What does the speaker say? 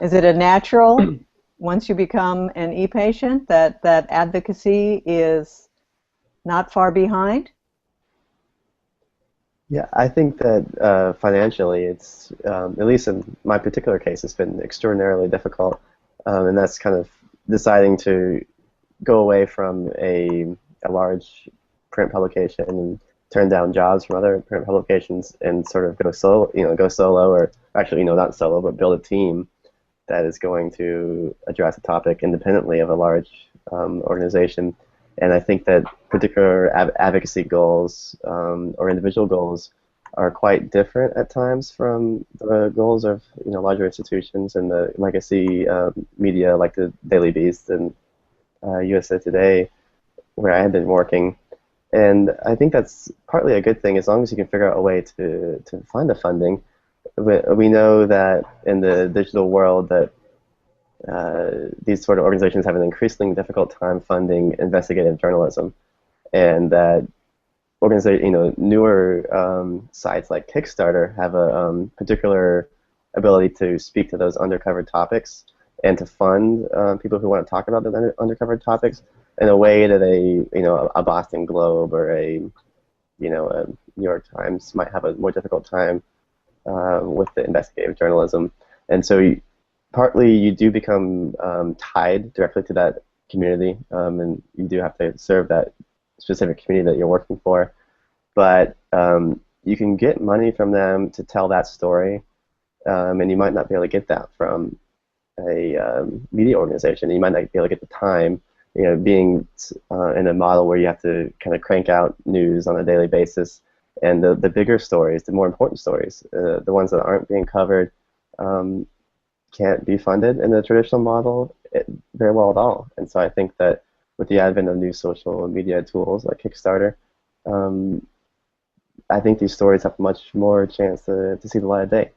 Is it a natural, once you become an e-patient, that advocacy is not far behind? Yeah, I think that financially, it's at least in my particular case, it's been extraordinarily difficult, and that's kind of deciding to go away from a large print publication and turn down jobs from other print publications and sort of go solo, or actually, not solo, but build a team that is going to address a topic independently of a large organization. And I think that particular advocacy goals or individual goals are quite different at times from the goals of larger institutions and the legacy media like the Daily Beast and USA Today, where I had been working. And I think that's partly a good thing as long as you can figure out a way to find the funding. We know that in the digital world that these sort of organizations have an increasingly difficult time funding investigative journalism, and that newer sites like Kickstarter have a particular ability to speak to those undercovered topics and to fund people who want to talk about those undercovered topics in a way that a Boston Globe or a New York Times might have a more difficult time with the investigative journalism. And so partly you do become tied directly to that community, and you do have to serve that specific community that you're working for. But you can get money from them to tell that story, and you might not be able to get that from a media organization. You might not be able to get the time, being in a model where you have to kind of crank out news on a daily basis. And the bigger stories, the more important stories, the ones that aren't being covered, can't be funded in the traditional model very well at all. And so I think that with the advent of new social media tools like Kickstarter, I think these stories have much more chance to see the light of day.